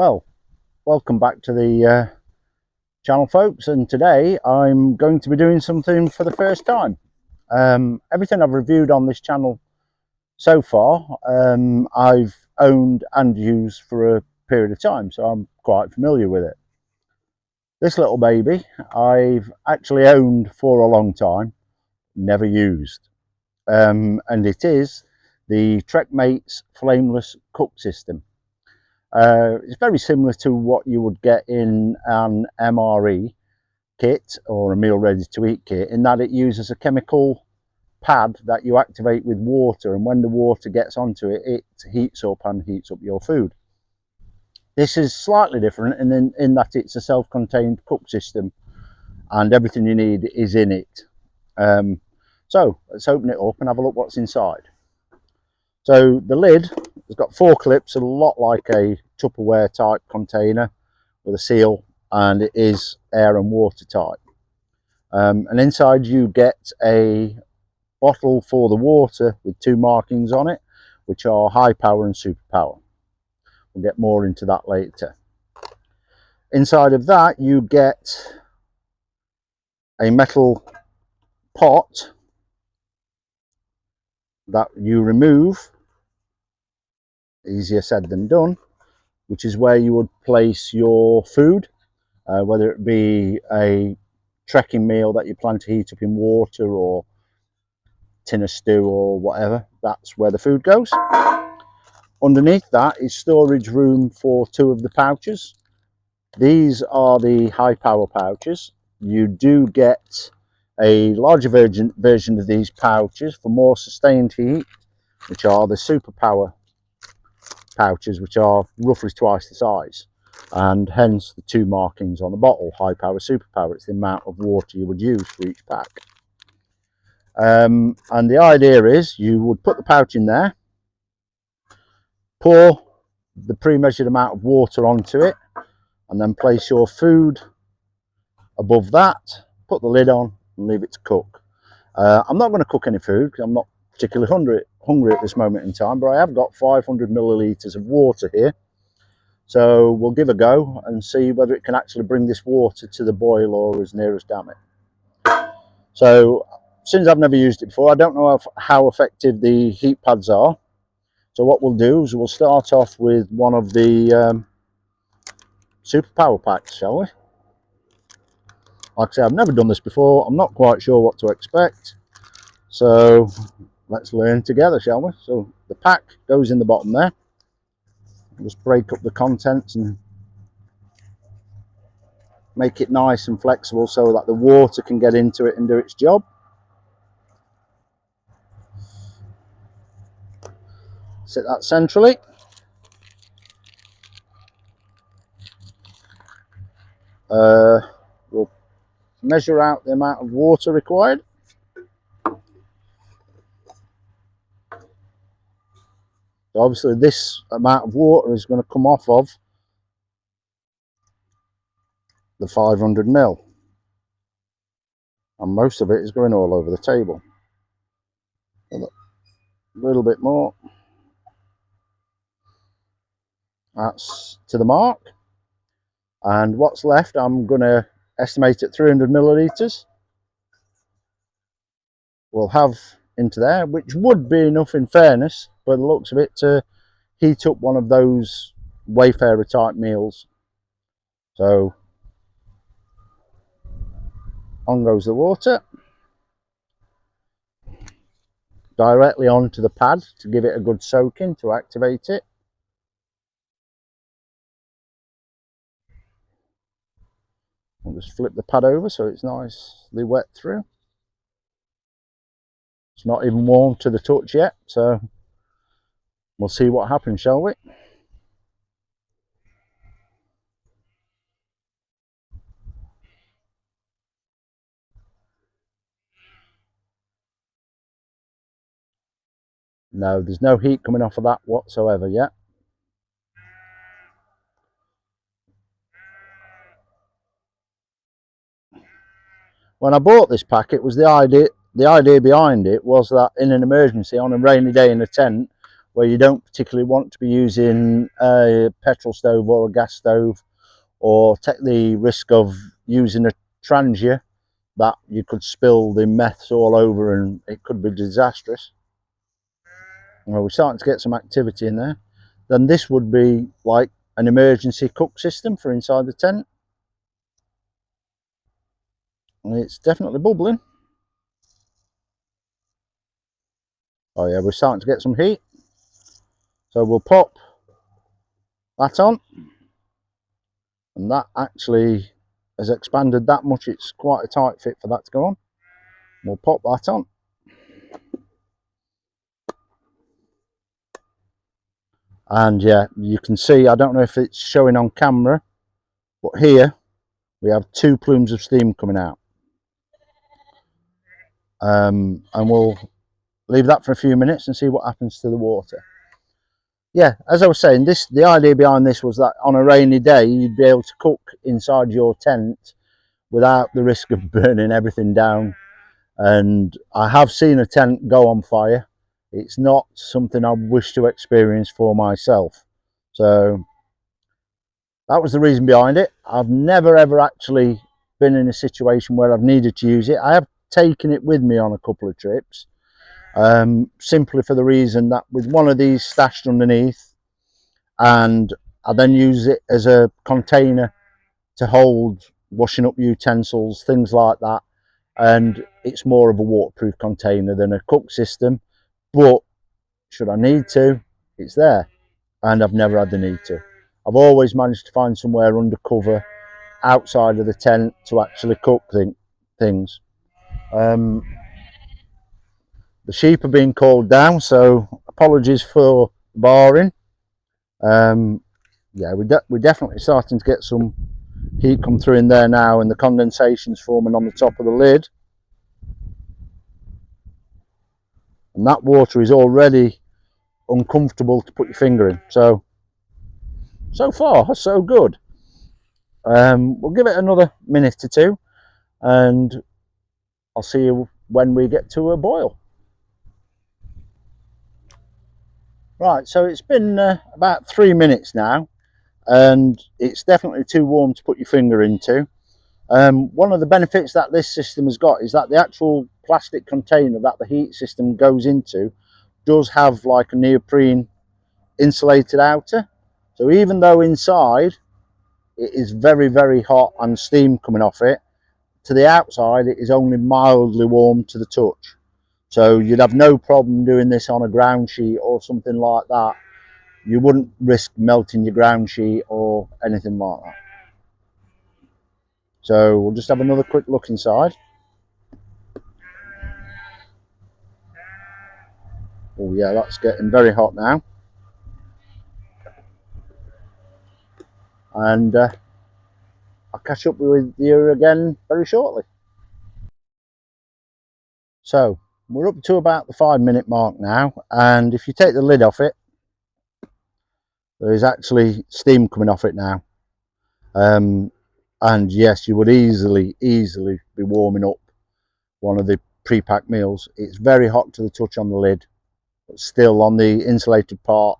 Well, welcome back to the channel, folks, and today I'm going to be doing something for the first time. Everything I've reviewed on this channel so far I've owned and used for a period of time, so I'm quite familiar with it. This little baby I've actually owned for a long time, never used, and it is the Trekmates flameless cook system. It's very similar to what you would get in an MRE kit or a meal ready to eat kit, in that it uses a chemical pad that you activate with water, and when the water gets onto it, it heats up and heats up your food. This is slightly different in that it's a self-contained cook system and everything you need is in it. So let's open it up and have a look what's inside. So the lid has got 4 clips, a lot like a Tupperware type container with a seal, and it is air and water type. And inside you get a bottle for the water with 2 markings on it, which are high power and super power. We'll get more into that later. Inside of that you get a metal pot that you remove, easier said than done, which is where you would place your food, whether it be a trekking meal that you plan to heat up in water or tin of stew or whatever. That's where the food goes. Underneath that is storage room for 2 of the pouches. These are the high power pouches. You do get a larger version of these pouches for more sustained heat, which are the super power pouches, which are roughly twice the size, and hence the 2 markings on the bottle, high power, super power. It's the amount of water you would use for each pack. And the idea is you would put the pouch in there, pour the pre-measured amount of water onto it, and then place your food above that, put the lid on and leave it to cook. I'm not going to cook any food because I'm not particularly hungry at this moment in time, but I have got 500 millilitres of water here, so we'll give a go and see whether it can actually bring this water to the boil or as near as damn it. So since I've never used it before, I don't know how effective the heat pads are. So what we'll do is we'll start off with one of the super power packs, shall we? Like I say, I've never done this before. I'm not quite sure what to expect. So let's learn together, shall we? So the pack goes in the bottom there. Just break up the contents and make it nice and flexible so that the water can get into it and do its job. Sit that centrally. We'll measure out the amount of water required. So obviously this amount of water is going to come off of the 500 ml, and most of it is going all over the table. A little bit more. That's to the mark. And what's left, I'm going to estimate at 300 millilitres. We'll have into there, which would be enough in fairness, by the looks of it, to heat up one of those Wayfarer type meals. So on goes the water, directly onto the pad to give it a good soaking to activate it. I'll just flip the pad over so it's nicely wet through. It's not even warm to the touch yet, so we'll see what happens, shall we? No, there's no heat coming off of that whatsoever yet. When I bought this pack, it was the idea behind it was that in an emergency on a rainy day in a tent, where you don't particularly want to be using a petrol stove or a gas stove, or take the risk of using a transier that you could spill the meths all over and it could be disastrous. Well, we're starting to get some activity in there. Then this would be like an emergency cook system for inside the tent. And it's definitely bubbling. Oh yeah, we're starting to get some heat. So we'll pop that on. And that actually has expanded that much. It's quite a tight fit for that to go on. We'll pop that on. And yeah, you can see, I don't know if it's showing on camera, but here we have 2 plumes of steam coming out. And we'll leave that for a few minutes and see what happens to the water. Yeah, as I was saying, the idea behind this was that on a rainy day you'd be able to cook inside your tent without the risk of burning everything down. And I have seen a tent go on fire. It's not something I wish to experience for myself. So that was the reason behind it. I've never ever actually been in a situation where I've needed to use it. I have taken it with me on a couple of trips, simply for the reason that with one of these stashed underneath, and I then use it as a container to hold washing up utensils, things like that, and it's more of a waterproof container than a cook system, but should I need to, it's there. And I've never had the need to. I've always managed to find somewhere under cover outside of the tent to actually cook things. The sheep are being called down, so apologies for barring. Yeah, we're definitely starting to get some heat come through in there now, and the condensation's forming on the top of the lid. And that water is already uncomfortable to put your finger in. So far, so good. We'll give it another minute or two, and I'll see you when we get to a boil. Right, so it's been about 3 minutes now, and it's definitely too warm to put your finger into. One of the benefits that this system has got is that the actual plastic container that the heat system goes into does have like a neoprene insulated outer. So even though inside it is very, very hot and steam coming off it, to the outside it is only mildly warm to the touch. So you'd have no problem doing this on a ground sheet or something like that. You wouldn't risk melting your ground sheet or anything like that. So we'll just have another quick look inside. Oh yeah, that's getting very hot now. And I'll catch up with you again very shortly. So we're up to about the 5-minute mark now, and if you take the lid off it, there is actually steam coming off it now. And yes, you would easily be warming up one of the pre-packed meals. It's very hot to the touch on the lid, but still on the insulated part,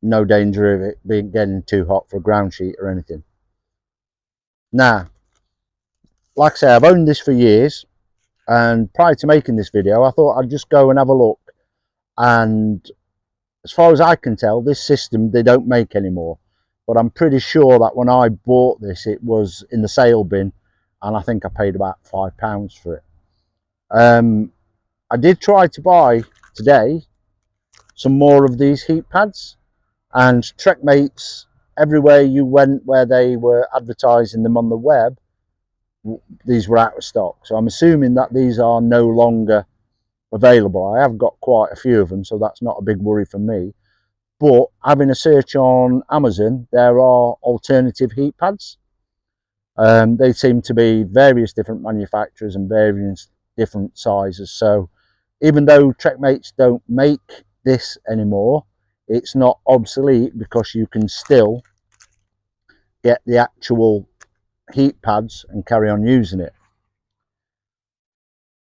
no danger of it being getting too hot for a ground sheet or anything. Now, like I say, I've owned this for years, and prior to making this video I thought I'd just go and have a look, and as far as I can tell, this system they don't make anymore. But I'm pretty sure that when I bought this, it was in the sale bin, and I think I paid about £5 for it. I did try to buy today some more of these heat pads, and Trekmates, everywhere you went where they were advertising them on the web, these were out of stock. So I'm assuming that these are no longer available. I have got quite a few of them, so that's not a big worry for me. But having a search on Amazon, there are alternative heat pads. They seem to be various different manufacturers and various different sizes. So even though Trekmates don't make this anymore, it's not obsolete, because you can still get the actual heat pads and carry on using it.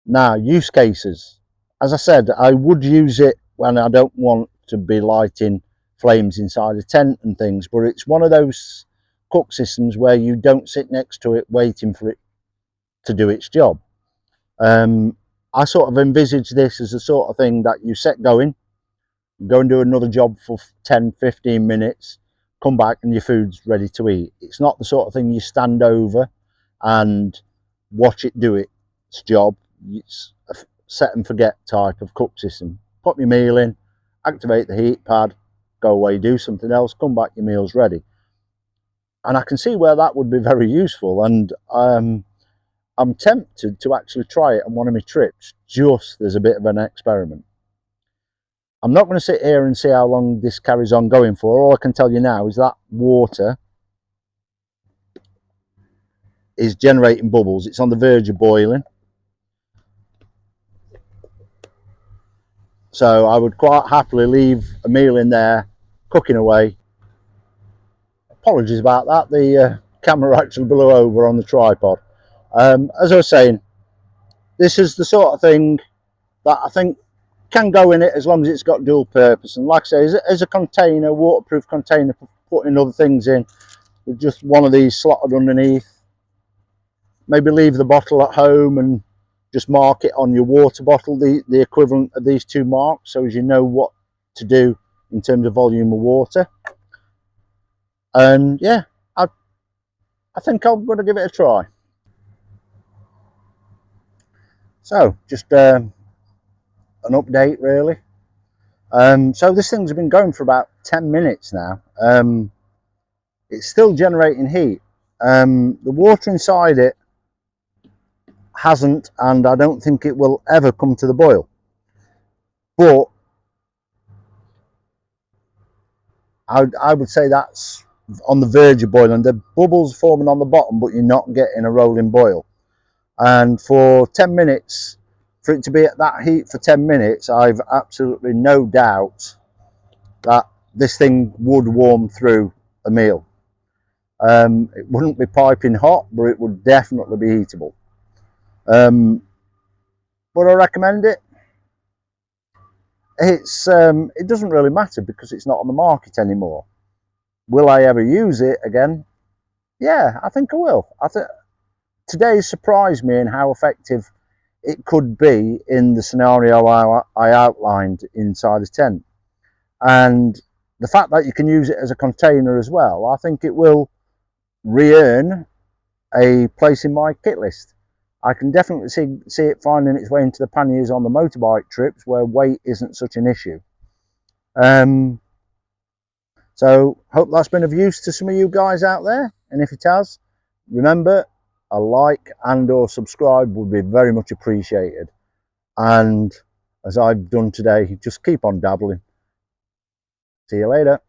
Now, use cases. As I said, I would use it when I don't want to be lighting flames inside a tent and things, but it's one of those cook systems where you don't sit next to it waiting for it to do its job. I sort of envisage this as the sort of thing that you set going, go and do another job for 10-15 minutes, come back and your food's ready to eat. It's not the sort of thing you stand over and watch it do its job. It's a set and forget type of cook system. Put your meal in, activate the heat pad, go away, do something else, come back, your meal's ready. And I can see where that would be very useful, and I'm tempted to actually try it on one of my trips, just as a bit of an experiment. I'm not going to sit here and see how long this carries on going for. All I can tell you now is that water is generating bubbles. It's on the verge of boiling. So I would quite happily leave a meal in there, cooking away. Apologies about that. The camera actually blew over on the tripod. As I was saying, this is the sort of thing that I think can go in it as long as it's got dual purpose. And like I say, as a container, waterproof container for putting other things in, with just one of these slotted underneath. Maybe leave the bottle at home and just mark it on your water bottle, the equivalent of these two marks, so as you know what to do in terms of volume of water. And yeah, I think I'm going to give it a try. So just an update really. So this thing's been going for about 10 minutes now. It's still generating heat. The water inside it hasn't, and I don't think it will ever come to the boil, but I would say that's on the verge of boiling. The bubbles forming on the bottom, but you're not getting a rolling boil. And for 10 minutes, for it to be at that heat for 10 minutes, I've absolutely no doubt that this thing would warm through a meal. It wouldn't be piping hot, but it would definitely be eatable. Would I recommend it? It doesn't really matter because it's not on the market anymore. Will I ever use it again? Yeah, I think I will. Today surprised me in how effective it could be in the scenario I outlined inside a tent. And the fact that you can use it as a container as well, I think it will re-earn a place in my kit list. I can definitely see it finding its way into the panniers on the motorbike trips where weight isn't such an issue. So hope that's been of use to some of you guys out there, and if it has, remember, a like and or subscribe would be very much appreciated. And as I've done today, just keep on dabbling. See you later.